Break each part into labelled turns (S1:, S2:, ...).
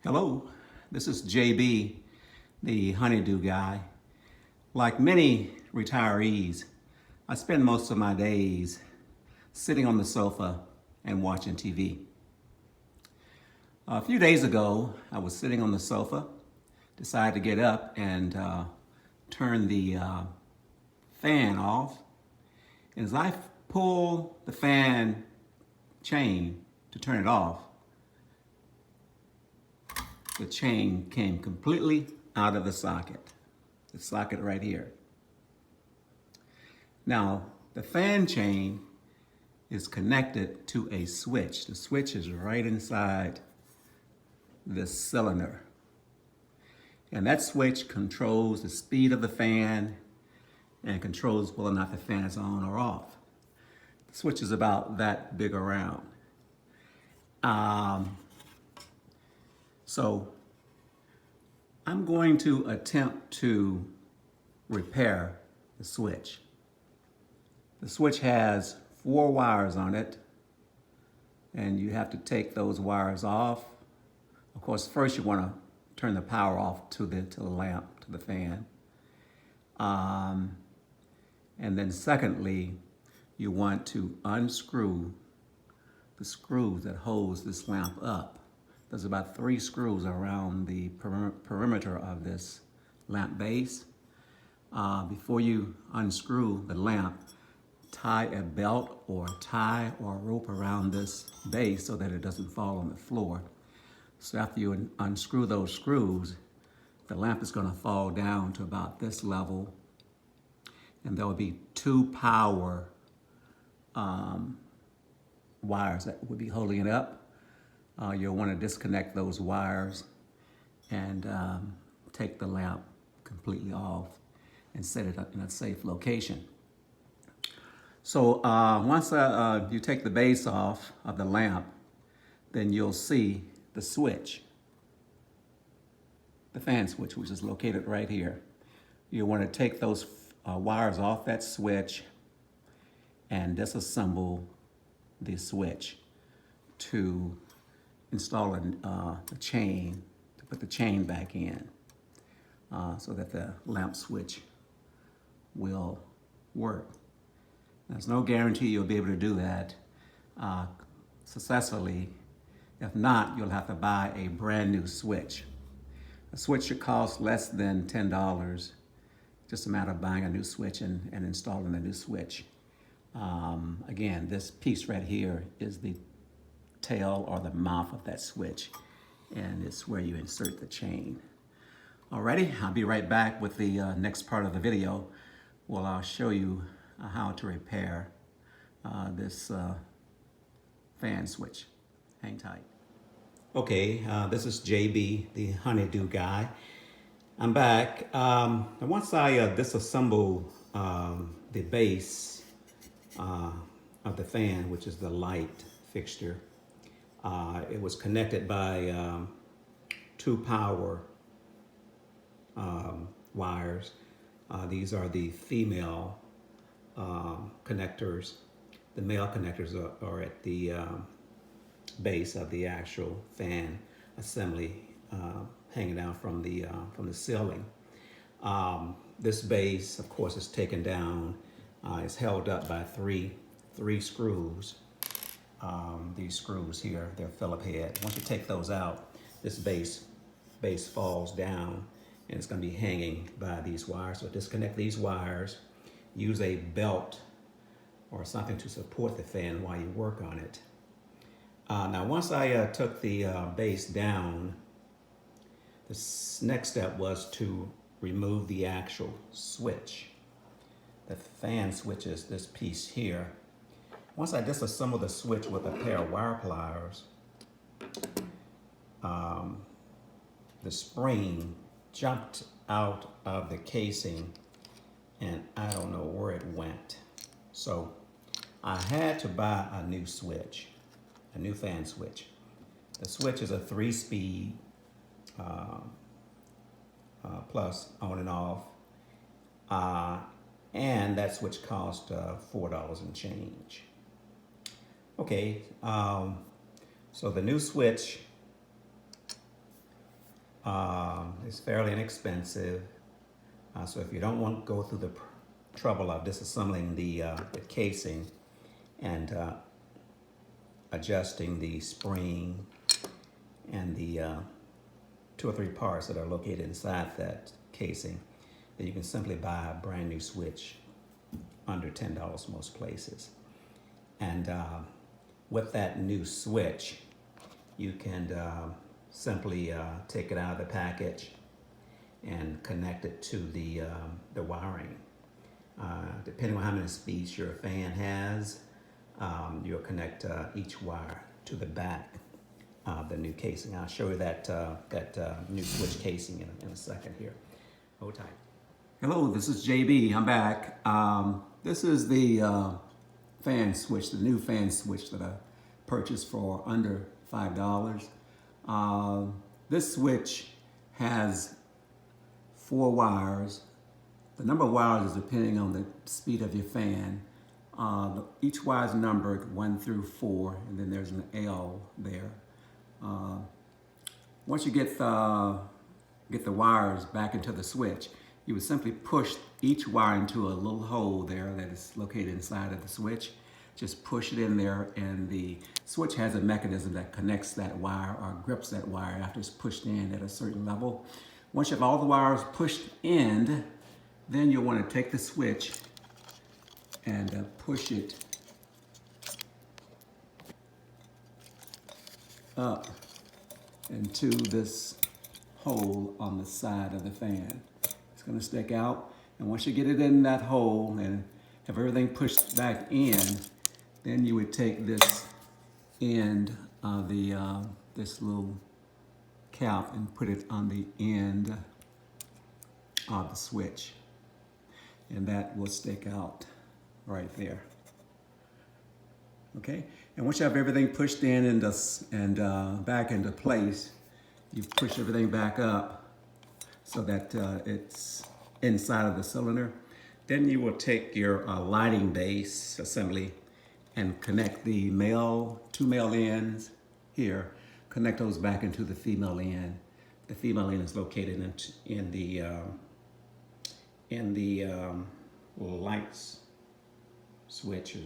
S1: Hello, this is JB, the HoneyDo Guy. Like many retirees, I spend most of my days sitting on the sofa and watching TV. A few days ago, I was sitting on the sofa, decided to get up and turn the fan off. And as I pull the fan chain to turn it off, the chain came completely out of the socket right here. Now, the fan chain is connected to a switch. The switch is right inside this cylinder. And that switch controls the speed of the fan and controls whether or not the fan is on or off. The switch is about that big around. So I'm going to attempt to repair the switch. The switch has 4 wires on it, and you have to take those wires off. Of course, first you want to turn the power off to the lamp, to the fan. And then secondly, you want to unscrew the screws that holds this lamp up. There's about 3 screws around the perimeter of this lamp base. Before you unscrew the lamp, tie a belt or tie or a rope around this base so that it doesn't fall on the floor. So after you unscrew those screws, the lamp is going to fall down to about this level, and there will be 2 power wires that will be holding it up. You'll want to disconnect those wires and take the lamp completely off and set it up in a safe location. So once you take the base off of the lamp, then you'll see the switch, the fan switch, which is located right here. You want to take those wires off that switch and disassemble the switch to install a chain, to put the chain back in so that the lamp switch will work. There's no guarantee you'll be able to do that successfully. If not, you'll have to buy a brand new switch. A switch should cost less than $10. Just a matter of buying a new switch and installing a new switch. Again, this piece right here is the tail or the mouth of that switch, and it's where you insert the chain. Alrighty, I'll be right back with the next part of the video. Well, I'll show you how to repair this fan switch. Hang tight. Okay, this is JB, the HoneyDo Guy. I'm back. And once I disassemble the base of the fan, which is the light fixture, it was connected by 2 power wires. These are the female connectors. The male connectors are at the base of the actual fan assembly, hanging down from the ceiling. This base, of course, is taken down. It's held up by three screws. These screws here, they're Phillip head. Once you take those out, this base falls down, and it's going to be hanging by these wires. So disconnect these wires. Use a belt or something to support the fan while you work on it. Now, once I took the base down, the next step was to remove the actual switch. The fan switch is this piece here. Once I disassembled the switch with a pair of wire pliers, the spring jumped out of the casing, and I don't know where it went. So I had to buy a new switch, a new fan switch. The switch is a 3-speed plus on and off, and that switch cost $4 and change. Okay, so the new switch It's fairly inexpensive. So if you don't want to go through the trouble of disassembling the casing and adjusting the spring and the 2 or 3 parts that are located inside that casing, then you can simply buy a brand new switch under $10 most places. And with that new switch, you can simply take it out of the package and connect it to the wiring. Depending on how many speeds your fan has, you'll connect each wire to the back of the new casing. I'll show you that new switch casing in a second here. Hold tight. Hello, this is JB. I'm back. This is the fan switch, the new fan switch that I purchased for under $5. This switch has 4 wires. The number of wires is depending on the speed of your fan. Each wire is numbered 1 through 4, and then there's an L there. Once you get the wires back into the switch, you would simply push each wire into a little hole there that is located inside of the switch. Just push it in there, and the switch has a mechanism that connects that wire or grips that wire after it's pushed in at a certain level. Once you have all the wires pushed in, then you'll want to take the switch and push it up into this hole on the side of the fan. It's going to stick out, and once you get it in that hole and have everything pushed back in, then you would take this end of the this little cap and put it on the end of the switch, and that will stick out right there. Okay, and once you have everything pushed in and back into place, you push everything back up so that it's inside of the cylinder. Then you will take your lighting base assembly and connect the two male ends here. Connect those back into the female end. The female end is located in the lights switch,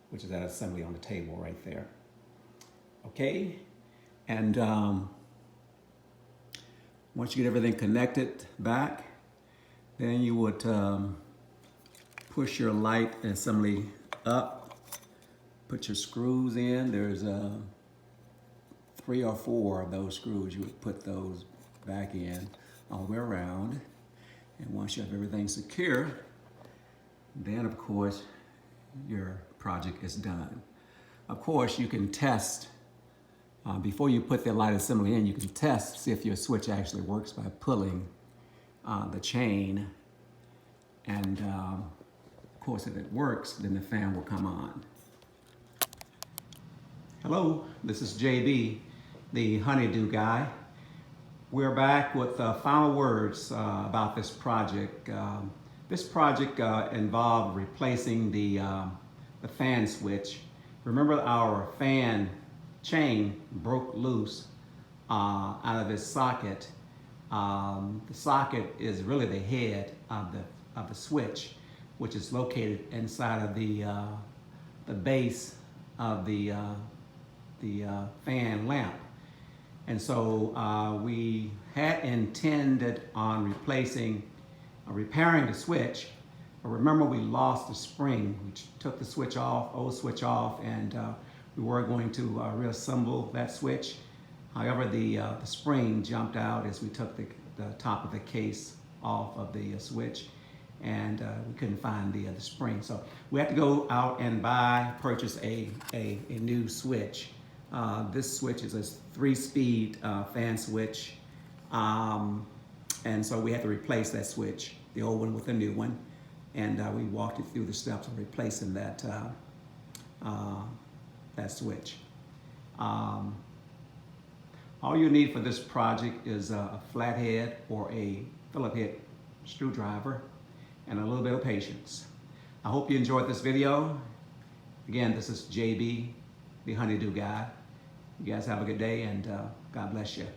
S1: which is that assembly on the table right there. Okay, and once you get everything connected back, then you would push your light assembly up, put your screws in. There's 3 or 4 of those screws. You would put those back in all the way around. And once you have everything secure, then of course your project is done. Of course, you can test before you put the light assembly in. You can test, see if your switch actually works by pulling the chain, and of course if it works, then the fan will come on. Hello, this is JB, the HoneyDo Guy. We're back with final words about this project. This project involved replacing the fan switch. Remember, our fan chain broke loose out of its socket. The socket is really the head of the switch, which is located inside of the base of the fan lamp. And so we had intended on repairing the switch, but remember, we lost the spring. We took the switch off, old switch off, and we were going to reassemble that switch. However, the spring jumped out as we took the top of the case off of the switch, and we couldn't find the spring. So we had to go out and purchase a new switch. This switch is a 3-speed fan switch, and so we had to replace that switch, the old one with the new one, and we walked you through the steps of replacing that switch. All you need for this project is a flathead or a Phillips head screwdriver and a little bit of patience. I hope you enjoyed this video. Again, this is JB, the HoneyDo Guy. You guys have a good day, and God bless you.